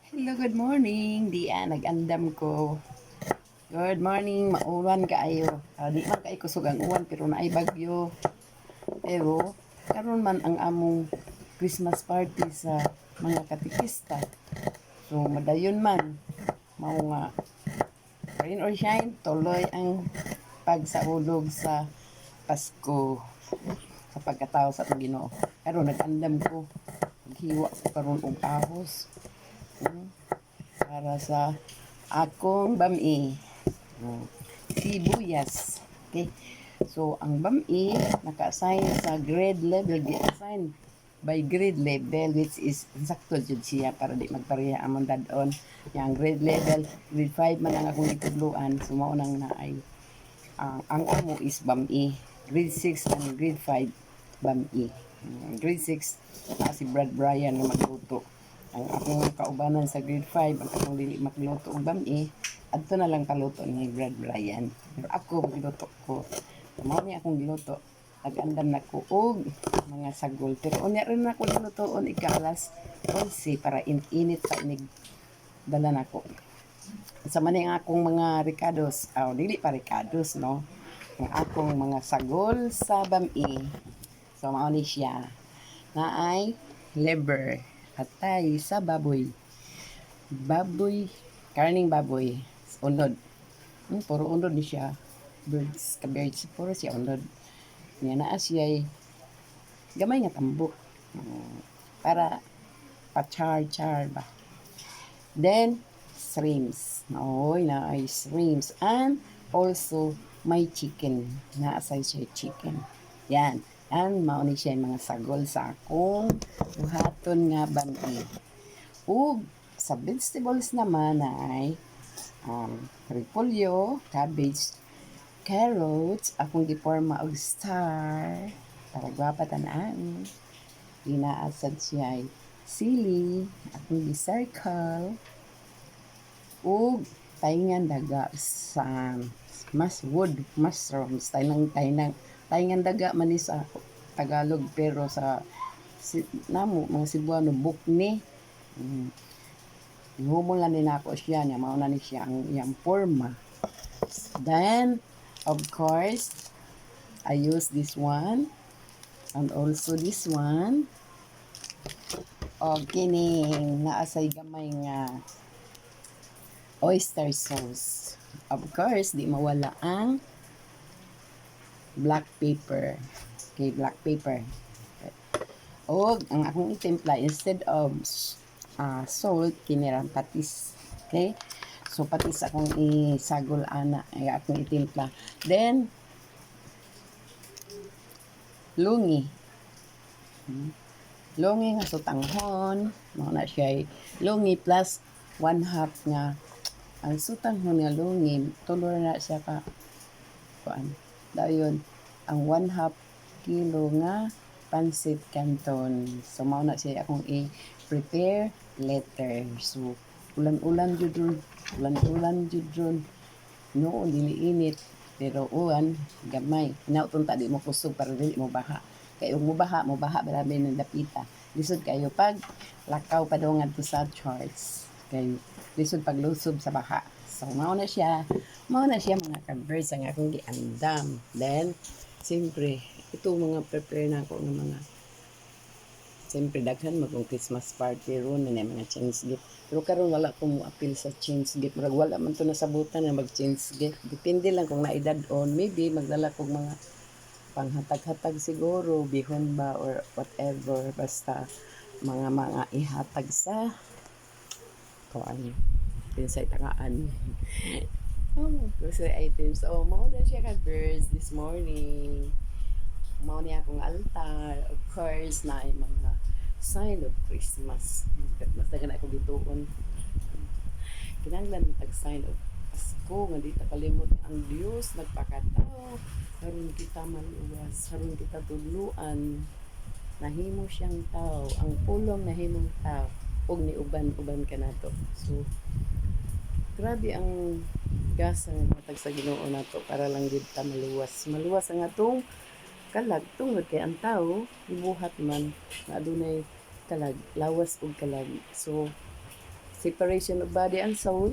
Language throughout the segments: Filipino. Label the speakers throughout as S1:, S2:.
S1: Hello, good morning. Diya, nag-andam ko. Good morning, maulan kaayo. Di man kay kusog ang uwan pero naay bagyo. Pero karon man ang among Christmas party sa mga katikista. So madayon man mao nga rain or shine tuloy ang pagsaulog sa Pasko sa pagkatao sa atong Ginoo. Karon nag-andam ko. Naghiwa ko karon og ahos. Para sa akong bami. Sibuyas. Okay. So, ang bami, naka-assign sa grade level, di-assign by grade level, which is sakto jud siya para di magpareha among dadon. Yang grade level, grade 5 man ang akong itudluan, so mao nang naay. Ang amo is bami. Grade 6 and grade 5, bami. Grade 6, si Brad Bryan na magluto. Ang akong kaubanan sa grade 5, ang akong dili magluto og bami, adto na lang kaluto ni Brad Bryan. Pero ako magluto ko. Mao ni akong giluto. Nag-andam na ko og mga sagol. Pero unya rin na ko nilutoon ika-alas 11 para init pa inig dala na ko. Sa man ang akong mga ricados, dili pa ricados, no? Ang akong mga sagol sa bami. So, mao ni siya. Naay liver. Atay sa baboy. Baboy, karning baboy. Unod. Puro unod ni siya. Birds, ka-birds. Puro siya unod. Niya naa siya gamay nga tambok. Para pa-char-char ba. Then, shrimps. Oy, naay shrimps. And also, may chicken. Naasay siya chicken. Yan. And mauni siya yung mga sagol sa akong buhaton nga bami. Ug sa vegetables naman ay repolyo, cabbage, carrots, akong giporma og star para gwapa tanaan. Inaasad siya ay sili, akong gi-circle, ug taingan daga sa wood mushrooms, taingan daga man ni sa Tagalog pero sa namo mga Cebuano bukni. Humol na din ako siya niya, mao na ni siya ang iyang forma. Then, of course, I use this one and also this one. O kining naasay gamay nga oyster sauce. Of course, di mawala ang black pepper. Okay, black pepper. O ang akong itimpla, instead of salt, kinirang patis. Okay? So, patis akong isagol ana. Ay akong itimpla. Then, lungi. Lungi nga sutanghon. Mga na siya lungi plus 1/2 nga ang sutanghon nga lungi. Tulor na siya ka kuan. Dayon ang 1/2 kilo nga pancit canton. So, mao na siya akong i-prepare later. So, ulan-ulan jud ron. Ulan-ulan jud ron. Noon, dili init. Pero uwan, gamay. Hinauton ta, di mo kusog para dili mo baha. Kaya mo baha, marami ng dapita. Lisod kayo pag lakaw pa daw nga sa charts. Kayo, lisod pag lusob sa baha. So, mao na siya mga ka-birds ang akong giandam. Then, siyempre, ito mga prepare na ako ng mga siyempre daghan magong Christmas party ron na mga change gift. Pero karon wala ko mo appeal sa change gift. Murag wala man to nasabutan na mag change gift. Depende lang kung naedad on. Maybe magdala kog mga panghatag-hatag siguro, bihon ba or whatever. Basta mga ihatag sa kuan sa itakaan. Grocery items. So, mao na siya ka-birds this morning. Mao niya akong altar. Of course, na ay mga sign of Christmas. Mas dagan ako gituon. Kinahanglan mo tag-sign of Pasko. Nga di ta kalimot ang Dios nagpakatao. Harun kita maluwas. Harun kita tudluan. Nahimo siyang tao. Ang pulong nahimong tao. Ug niuban-uban ka nato. So, grabe ang gasa nga matag sa Ginoo nato para lang gid ta maluwas. Maluwas ang atong kalag tungod kay ang tao ibuhat man na adunay kalag, lawas ug kalag. So separation of body and soul.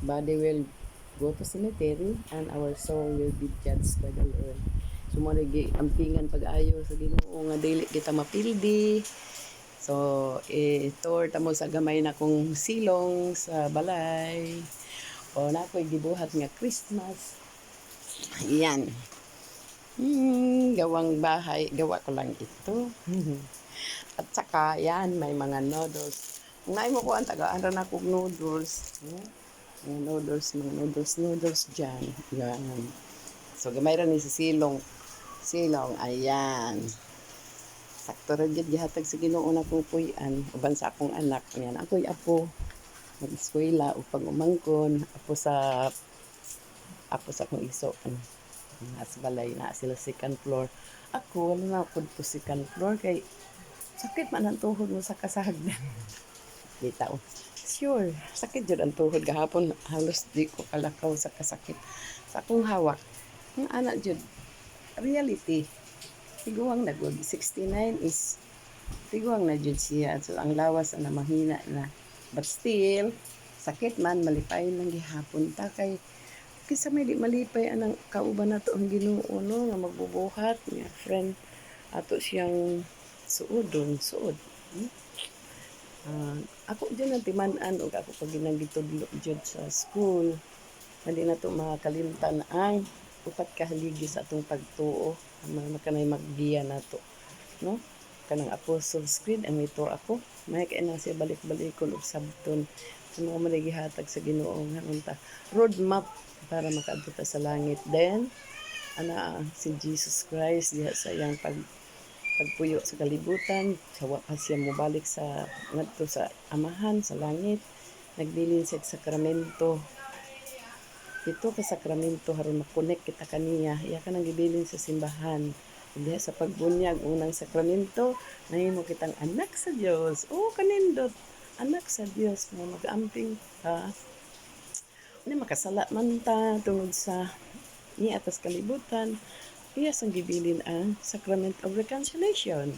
S1: Body will go to cemetery and our soul will be judged by the Lord. So mo ampingan pag-ayo sa Ginoo nga dili kita mapildi. So tour ta mo sa gamay na kong silong sa balay. O na ko'y gibuhat nga Christmas. Yan. Gawang bahay. Gawa ko lang ito. At saka, yan, may mga noodles. Kung naay mo ko ang tagaan na kong noodles. Mga noodles dyan. Yan. So, gamay rin sa silong. Silong, ayan. Sakto rin dyan, gihatag sa Ginoo na kong puyan. Uban sa akong anak. Ayan, ako'y apo. Mag-eskwela, upang umangkon. Apo sa akong iso. Nasa balay na sila second floor. Ako, wala na ako po second floor. Kay, sakit man ang tuhod mo sa kasagdan. Bitaw. Sure, sakit dyan ang tuhod. Gahapon, halos di ko kalakaw sa kasakit. Sa akong hawak, ang anak dyan, reality. Tiguang na good. 69 is, tiguang na dyan siya. So, ang lawas na mahina na. But still, sakit man, malipay lang gihapon ta kay kisa may di malipay anang kauban na to ang Ginoo no nga magbubuhat nga friend ato siyang suodon suod. Ako dyan ang timan-an o ako pag ginagitudlo dyan sa school hindi na to makalimtan ang upat kahaligi sa atong pagtuo makanay magbiya na to no kanang Apostles' Creed ang ito ako may kaya na siya balik-balikon og sabton sa mga maligihatag sa Ginoo nga unta roadmap para makaabot sa langit. Then, si Jesus Christ diha sa iyang pagpuyo sa kalibutan, sa wakas siya mobalik sa ngadto sa amahan sa langit, nagbilin sa sakramento. Ito ka sakramento haron makonek kita kaniya, iya ka nang gibilin sa simbahan. Diha sa pagbunyag unang sakramento, nahimo kitang anak sa Dios. Oh, kanindot, anak sa Dios mo mag-amping ha. Ni makasala man ta tungod sa ni atas kalibutan iya sang gibilin ang Sacrament of Reconciliation.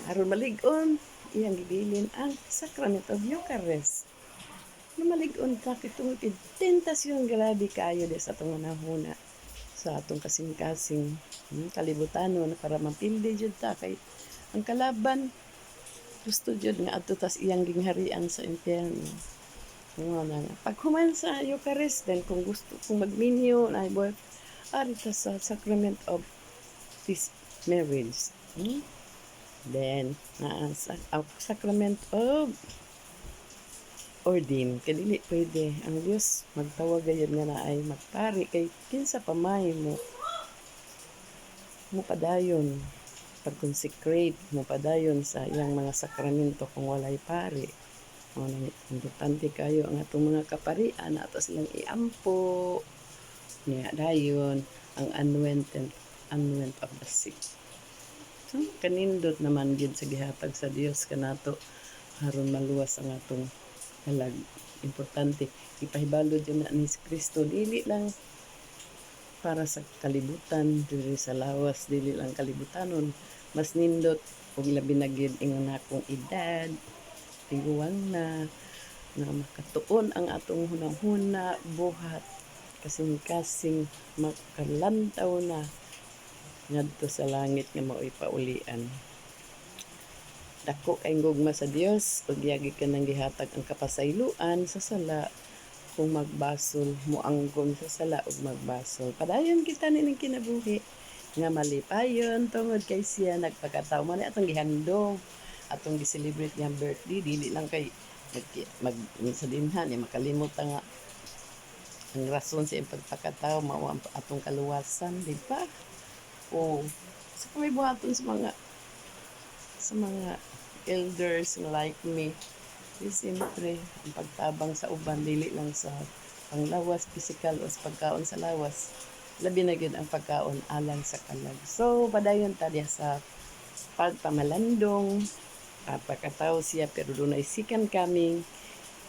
S1: Aron malig-on iyang gibilin ang Sacrament of Eucharist. Na malig-on ta kitungod tentasyon grabe kayo di sa atong nahuna sa atong kasing-kasing kalibutanon para mapildi jud ta kay ang kalaban gusto jud nga adto tas iyang gingharian sa impyerno. Pag human sa Eucharist, then kung gusto kung magminyo na ibuhat arita sa Sacrament of this marriage. Then sa Sacrament of Ordain, kadili pwede ang Dios magtawag gayud nga na ay magpari kay kinsa pamay mo padayon pag-consecrate mo padayon sa iyang mga sakramento kung walay pari. Importante kayo ang atong mga kaparian ato silang iampo niya dayon ang unwent of the sick. So, kanindot naman gid sa gihatag sa Dios kanato aron maluwas ang atong halag. Importante ipahibalo dyan na ni Kristo dili lang para sa kalibutan dili sa lawas dili lang kalibutanon mas nindot ug labi na gid ingon akong edad tiguang na makatuon ang atong hunahuna buhat kasing-kasing makalantaw na ngadto sa langit nga mao'y paulian. Dako kay gugma sa Dios ug yagi ka nang gihatag ang kapasayloan sa sala kung magbasol moanggon sa sala ug magbasol. Padayon kita nining kinabuhi nga malipayon tungod kay siya nagpakatawo man atong gihandom atong gi-celebrate nga birthday dili lang kay sa dinhan makalimot nga ang rason sa pagpakatawo mao ang atong kaluwasan di ba o sa may buhaton sa mga elders like me siyempre ang pagtabang sa uban dili lang sa panglawas physical o sa pagkaon sa lawas labi na gyud ang pagkaon alang sa kalag so padayon ta diha sa pagpamalandong pagkatao siya pero dunay second coming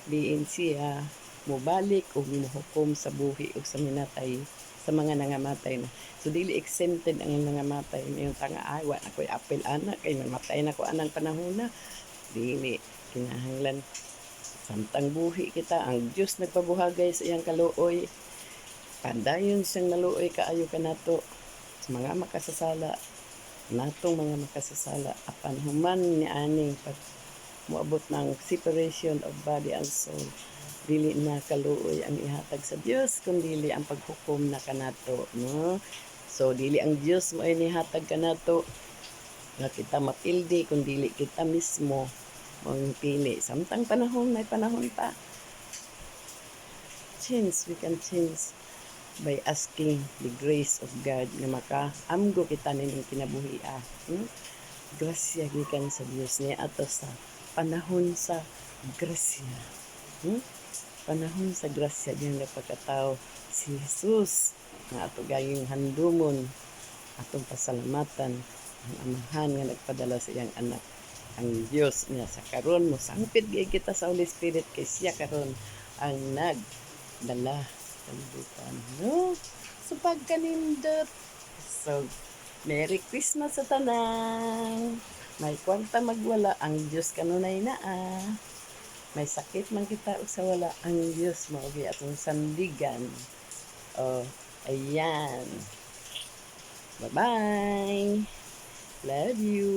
S1: diin siya mobalik o muhukom sa buhi o sa minatay sa mga nangamatay na so dili exempted ang nangamatay yung tanga ay wa na ko'y apel anak kay mamatay na ko anang panahon na dili kinahanglan Samtang buhi kita, ang Diyos nagpabuhagay sa iyang kaluoy. Padayon siyang naluoy kaayo kanato sa mga makasasala. Natong mga makasasala. Apan human ni aning pag moabot ng separation of body and soul. Dili na kaluoy ang ihatag sa Dios kundi ang paghukom na kanato, no? So dili ang Dios mo ay nihatag kanato nga kita mapildi kundi kita mismo mong pili. Samtang panahon may panahon pa. We can change by asking the grace of God nga makaamgo kita nining kinabuhia. Grasya gikan sa Dios niya ato sa panahon sa grasya. Panahon sa grasya diyan nga pagkatao si Jesus nga ato gayong handumon atong pasalamatan ang amahan nga nagpadala sa iyang anak ang Dios niya sa karon mo sangpit gyud kita sa Holy Spirit kay siya karon ang nagdala kalibutan, no? So pagkanindot, so Merry Christmas sa tanan. May kwarta magwala ang Dios kanunay naa. May sakit man kita o sa wala ang Dios mao gyud atong sandigan. Oh, ayan. Bye-bye. Love you.